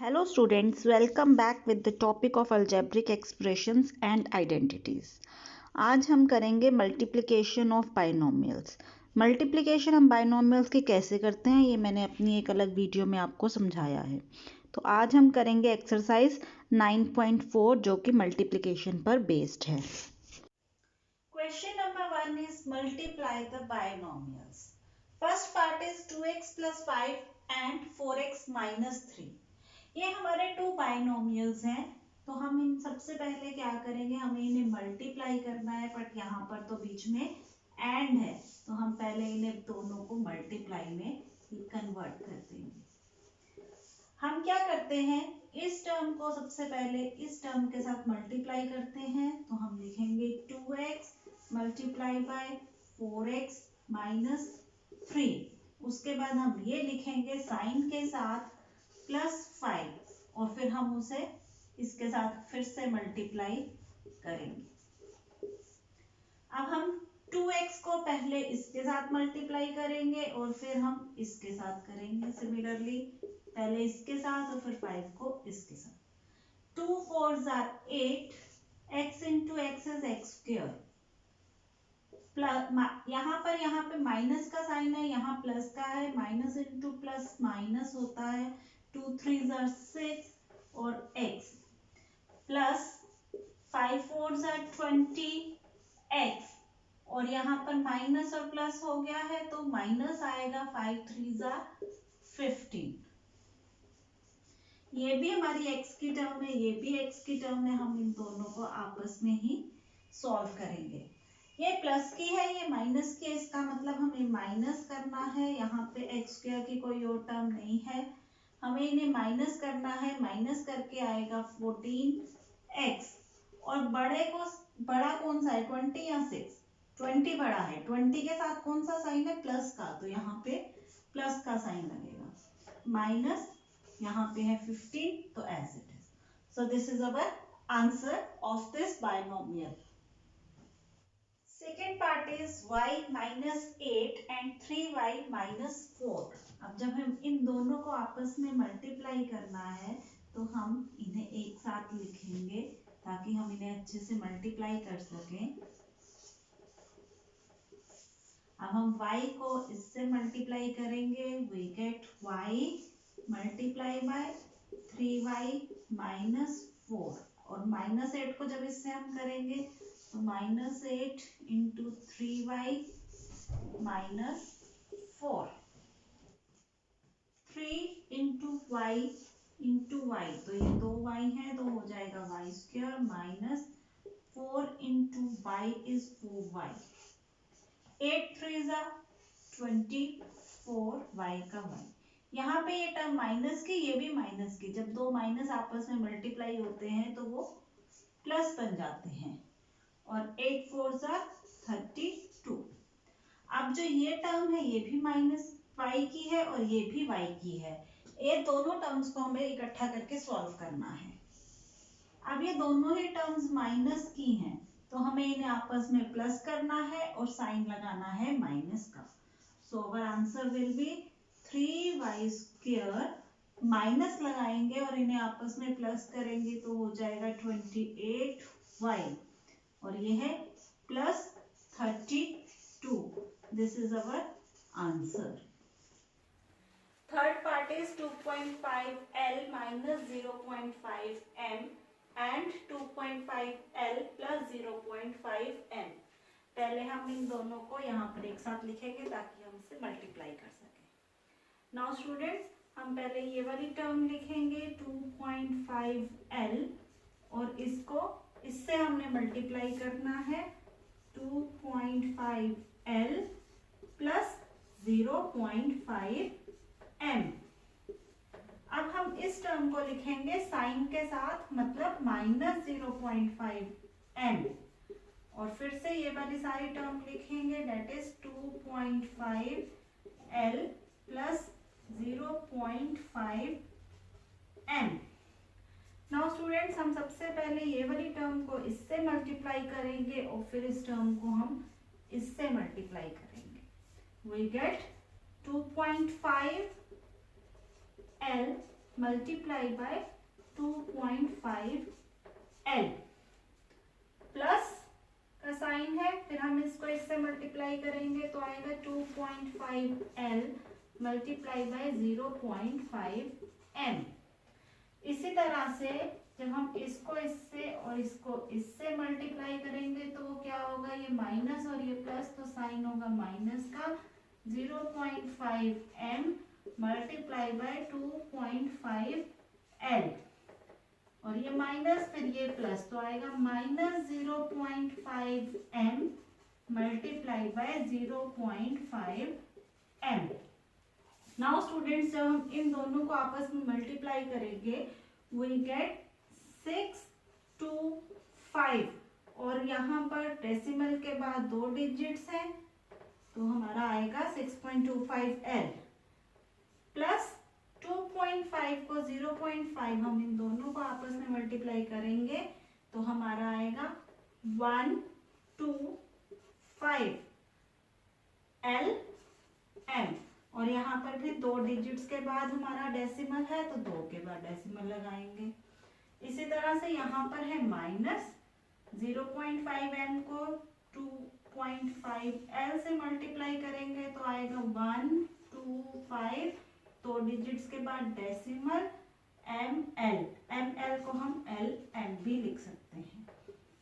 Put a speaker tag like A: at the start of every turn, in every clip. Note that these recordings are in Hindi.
A: Hello students, welcome back with the topic of algebraic expressions and identities. आज हम करेंगे मल्टीप्लिकेशन ऑफ बाइनोमियल्स। मल्टीप्लिकेशन हम बाइनोमियल्स की कैसे करते हैं ये मैंने अपनी एक अलग वीडियो में आपको समझाया है। तो आज हम करेंगे एक्सरसाइज 9.4 जो कि मल्टीप्लिकेशन पर बेस्ड है।
B: Question number 1 is multiply the binomials. First part is 2x plus 5 and 4x minus 3. ये हमारे टू बाइनोमियल्स हैं, तो हम इन सबसे पहले क्या करेंगे, हमें इन्हें मल्टीप्लाई करना है, बट यहाँ पर तो बीच में एंड है, तो हम पहले इन्हें दोनों को मल्टीप्लाई में कन्वर्ट कर देंगे। हम क्या करते हैं, इस टर्म को सबसे पहले इस टर्म के साथ मल्टीप्लाई करते हैं, तो हम लिखेंगे 2x multiply by 4x minus 3। उसके बाद हम ये लिखेंगे साइन के साथ +5 और फिर हम उसे इसके साथ फिर से मल्टीप्लाई करेंगे। अब हम 2x को पहले इसके साथ मल्टीप्लाई करेंगे और फिर हम इसके साथ करेंगे सिमिलरली, पहले इसके साथ और फिर 5 को इसके साथ। 2 4s are 8, x into x is x square। यहाँ पे माइनस का साइन है, यहाँ प्लस का है, माइनस इंटू प्लस माइनस होता है। 2 3s are 6 और x plus 5 4s are 20x और यहाँ पर माइनस और प्लस हो गया है तो माइनस आएगा। 5 3s are 15। ये भी हमारी x की टर्म है, ये भी x की टर्म है, हम इन दोनों को आपस में ही सॉल्व करेंगे। ये प्लस की है, ये माइनस की है, इसका मतलब हमें माइनस करना है। यहाँ पे एक्स स्क्वायर की कोई और टर्म नहीं है, हमें इन्हें माइनस करना है। माइनस करके आएगा 14x और बड़ा कौन सा है, 20 या 6? 20 बड़ा है। 20 के साथ कौन सा साइन है, प्लस का, तो यहाँ पे प्लस का साइन लगेगा। माइनस यहाँ पे है 15, तो as it is. So this is our answer of this binomial. Second part is y minus 8 and 3y minus 4। अब जब हम इन दोनों को आपस में मल्टीप्लाई करना है तो हम इन्हें एक साथ लिखेंगे ताकि हम इन्हें अच्छे से मल्टीप्लाई कर सकें। अब हम y को इससे मल्टीप्लाई करेंगे, we get y multiply by 3y minus 4 और माइनस 8 को जब इससे हम करेंगे तो -8 into 3y minus 4। 3 into Y into Y, तो ये 2y है तो हो जाएगा Y square minus 4 into Y is 4y। 8 3 जा 24 y का y। यहाँ पे ये टर्म माइनस की, ये भी माइनस की, जब दो माइनस आपस में मल्टीप्लाई होते हैं तो वो प्लस बन जाते हैं। और 8 4 जा 32। अब जो ये टर्म है ये भी माइनस y की है और ये भी y की है। ये दोनों टर्म्स को हमें इकट्ठा करके सॉल्व करना है। अब ये दोनों ही टर्म्स माइनस की हैं तो हमें इन्हें आपस में प्लस करना है और साइन लगाना है माइनस का। So our answer will be 3y square, minus लगाएंगे और इन्हें आपस में प्लस करेंगे तो हो जाएगा 28y और ये है plus 32। This is our answer. Third part is 2.5l minus 0.5m and 2.5l plus 0.5m। पहले हम इन दोनों को यहाँ पर एक साथ लिखेंगे ताकि हम इसे मल्टीप्लाई कर सकें। नाउ स्टूडेंट्स, हम पहले ये वाली टर्म लिखेंगे 2.5l और इसको इससे हमने मल्टीप्लाई करना है 2.5l प्लस 0.5m। अब हम इस टर्म को लिखेंगे साइन के साथ, मतलब माइनस 0.5m और फिर से ये वाली सारी टर्म लिखेंगे, that is 2.5l plus 0.5m। Now students, हम सबसे पहले ये वाली टर्म को इससे मल्टीप्लाई करेंगे और फिर इस टर्म को हम इससे मल्टीप्लाई करेंगे। We get 2.5l multiply by 2.5 L plus का साइन है, फिर हम इसको इससे मल्टीप्लाई करेंगे तो आएगा 2.5 L मल्टीप्लाई बाय 0.5 M। इसी तरह से जब हम इसको इससे और इसको इससे मल्टीप्लाई करेंगे तो क्या होगा, ये माइनस और ये प्लस, तो साइन होगा माइनस का 0.5 M मल्टीप्लाई बाय 2.5 L, और ये माइनस फिर ये प्लस, तो आएगा minus 0.5 M multiply by 0.5 M। Now students, जब हम इन दोनों को आपस में मल्टीप्लाई करेंगे वी गेट 6 to 5, और यहाँ पर डेसिमल के बाद 2 डिजिट्स हैं तो हमारा आएगा 6.25 L प्लस 2.5 को 0.5 हम इन दोनों को आपस में मल्टीप्लाई करेंगे तो हमारा आएगा 1 to 5 L M, और यहाँ पर भी 2 डिजिट्स के बाद हमारा डेसिमल है तो 2 के बाद डेसिमल लगाएंगे। इसी तरह से यहाँ पर है माइनस 0.5 M को 2.5 L से मल्टीप्लाई करेंगे तो आएगा 1 2 5, 2 डिजिट्स के बाद डेसिमल ML, ML को हम LM भी लिख सकते हैं।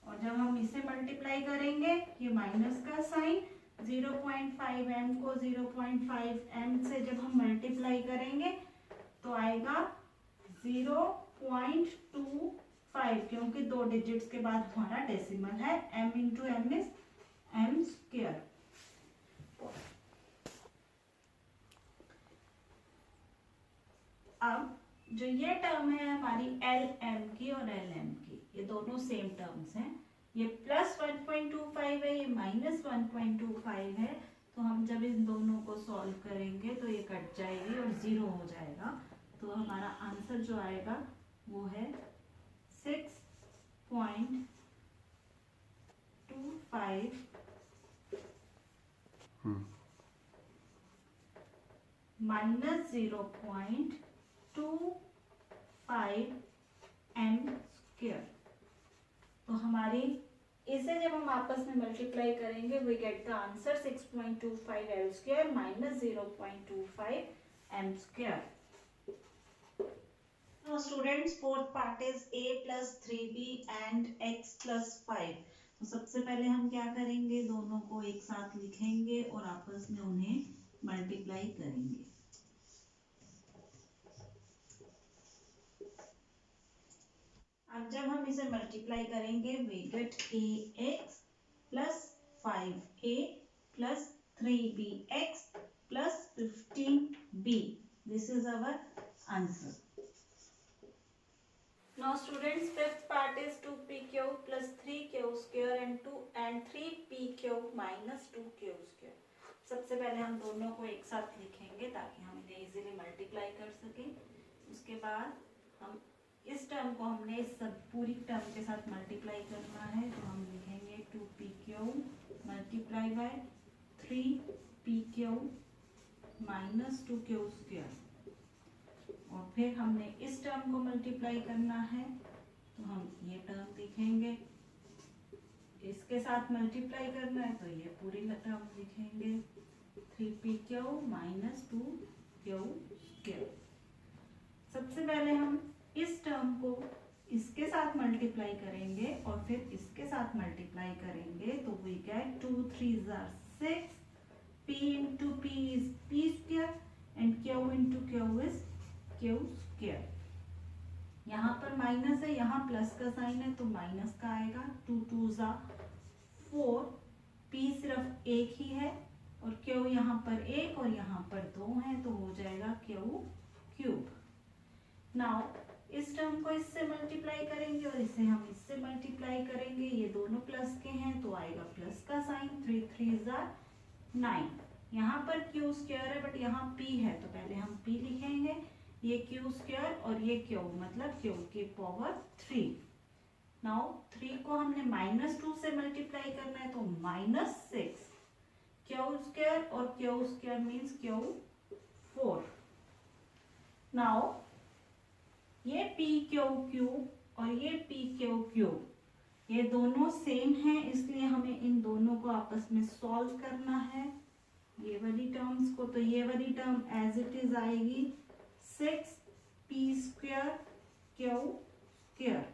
B: और जब हम इसे मल्टीप्लाई करेंगे ये माइनस का साइन 0.5 M को 0.5 M से जब हम मल्टीप्लाई करेंगे तो आएगा 0.25, क्योंकि 2 डिजिट्स के बाद हमारा डेसिमल है। M into M is M square. अब जो ये टर्म है हमारी LM की और LM की, ये दोनों सेम टर्म्स हैं। ये प्लस 1.25 है, ये माइनस 1.25 है, तो हम जब इन दोनों को सॉल्व करेंगे तो ये कट जाएगी और 0 हो जाएगा, तो हमारा आंसर जो आएगा वो है 6.25 माइनस 0.25 M स्क्वायर। तो हमारी इसे जब हम आपस में मल्टीप्लाई करेंगे we get the answer 6.25 L square minus 0.25 M square. Now students, fourth part is a plus 3b and x plus 5। तो सबसे पहले हम क्या करेंगे, दोनों को एक साथ लिखेंगे और आपस में उन्हें मल्टीप्लाई करेंगे। अब जब हम इसे मल्टीप्लाई करेंगे we get ax plus 5a plus 3bx plus 15b। This is our answer. Now students, fifth part is 2p cube plus 3q square and 3p cube minus 2q square। सबसे पहले हम दोनों को एक साथ लिखेंगे ताकि हम इन्हें इजीली मल्टीप्लाई कर सकें। उसके बाद हम इस टर्म को हमने इस सब पूरी टर्म के साथ मल्टीप्लाई करना है, तो हम लिखेंगे 2p cube multiply by 3p cube minus 2q square, और फिर हमने इस टर्म को मल्टीप्लाई करना है तो हम ये टर्म लिखेंगे, इसके साथ मल्टीप्लाई करना है तो ये पूरी टर्म लिखेंगे 3p cube minus 2q square. सबसे पहले हम इस टर्म को इसके साथ मल्टीप्लाई करेंगे और फिर इसके साथ मल्टीप्लाई करेंगे तो we get 2 3 6, p into p is p square and q into q is q square. यहाँ पर माइनस है, यहाँ प्लस का साइन है तो माइनस का आएगा। 2 2 4, p सिर्फ एक ही है और q यहाँ पर एक और यहाँ पर 2 है तो हो जाएगा q क्यूब। नाउ इस टर्म को इससे मल्टीप्लाई करेंगे और इसे हम इससे मल्टीप्लाई करेंगे, ये दोनों प्लस के हैं तो आएगा प्लस का साइन। 3 3 9। यहाँ पर q स्क्वायर है बट यहाँ p है तो पहले हम p लिखेंगे, ये q स्क्वायर और ये q मतलब q की पावर 3। नाउ 3 को हमने -2 से मल्टीप्लाई करना है तो -6 q स्क्वायर और q square means q 4। Now P Q cube और ये पी क्यू क्यूब, ये दोनों सेम हैं, इसलिए हमें इन दोनों को आपस में सॉल्व करना है, ये वाली टर्म्स को। तो ये वाली टर्म एज इट इज आएगी 6p² क्यू स्क्वायर।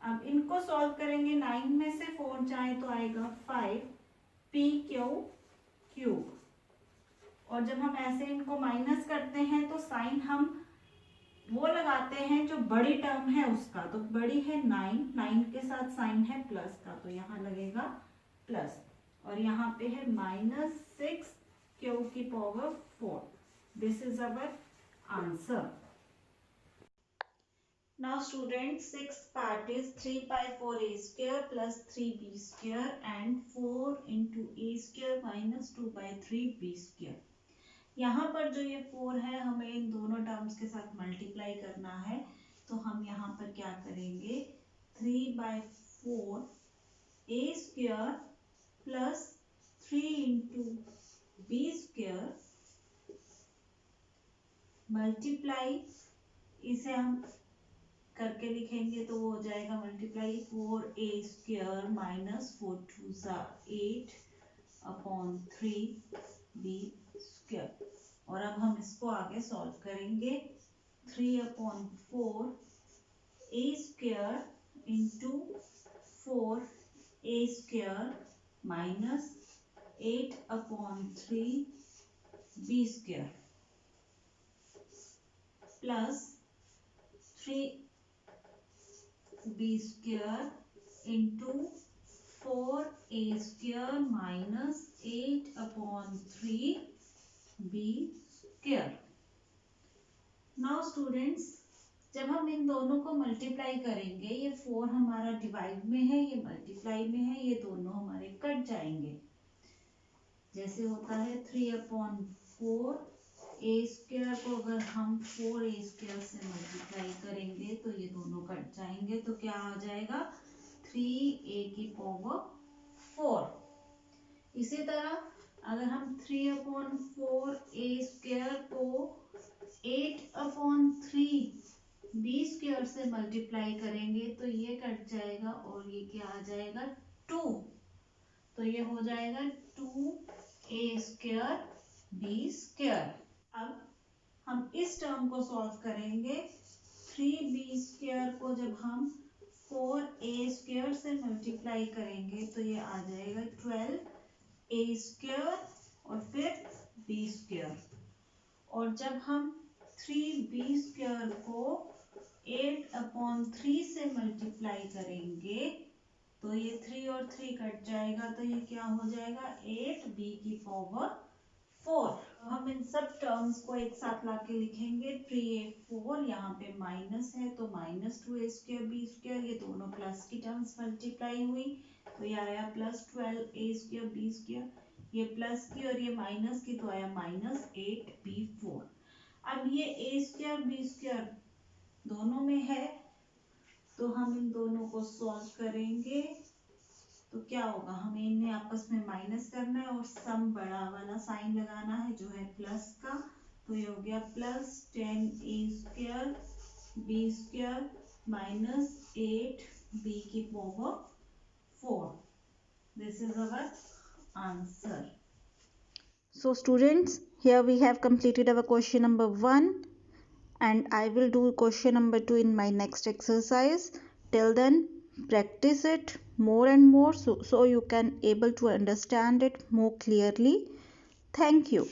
B: अब इनको सॉल्व करेंगे, 9 में से 4 जाए तो आएगा 5p क्यूब। और जब हम ऐसे इनको माइनस करते हैं तो साइन हम वो लगाते हैं जो बड़ी टर्म है उसका। तो बड़ी है 9 के साथ साइन है प्लस का, तो यहाँ लगेगा प्लस। और यहाँ पे है -6q⁴। This is our answer. Now students, sixth part is 3/4a² plus 3b² and 4 into a² minus 2/3b²। यहाँ पर जो ये 4 है हमें इन दोनों टर्म्स के साथ मल्टीप्लाई करना है। तो हम यहाँ पर क्या करेंगे, 3/4a² plus 3 into b² multiply, इसे हम करके लिखेंगे तो वो हो जाएगा multiply 4a² minus 4 2 8 upon 3b²। और अब हम इसको आगे सॉल्व करेंगे। 3/4a² into 4a² minus 8/3b² plus 3b² into 4a² minus 8/3b²। Now students, जब हम इन दोनों को मल्टीप्लाई करेंगे, ये 4 हमारा डिवाइड में है, ये मल्टीप्लाई में है, ये दोनों हमारे कट जाएंगे। जैसे होता है 3/4a² को अगर हम 4a² से मल्टीप्लाई करेंगे तो ये दोनों कट जाएंगे, तो क्या आ जाएगा 3a⁴। इसी तरह अगर हम 3/4a² को 8/3b² से मल्टीप्लाई करेंगे तो ये कट जाएगा और ये क्या आ जाएगा 2। तो ये हो जाएगा 2a²b²। अब हम इस टर्म को सॉल्व करेंगे। 3b² को जब हम 4a² से मल्टीप्लाई करेंगे तो ये आ जाएगा 12a² और फिर b²। और जब हम 3b² को 8/3 से मल्टीप्लाई करेंगे तो ये 3 और 3 कट जाएगा, तो ये क्या हो जाएगा 8b⁴। हम इन सब टर्म्स को एक साथ लाके लिखेंगे। 3a⁴, यहाँ पे माइनस है तो -2a²b², ये दोनों प्लस की टर्म्स मल्टीप्लाई हुई तो ये आया +12a²b²। ये प्लस की और ये माइनस की तो आया -8b⁴। अब ये a²b² दोनों में है तो हम इन दोनों को सॉल्व करेंगे। तो क्या होगा, हमें इन्हें आपस में माइनस करना है और सम बड़ा वाला साइन लगाना है जो है प्लस का। तो ये हो गया +10a²b² minus 8b⁴। This is our answer.
A: So students, here we have completed our question number 1 and I will do question number 2 in my next exercise. Till then, practice it more and more so you can able to understand it more clearly. Thank you.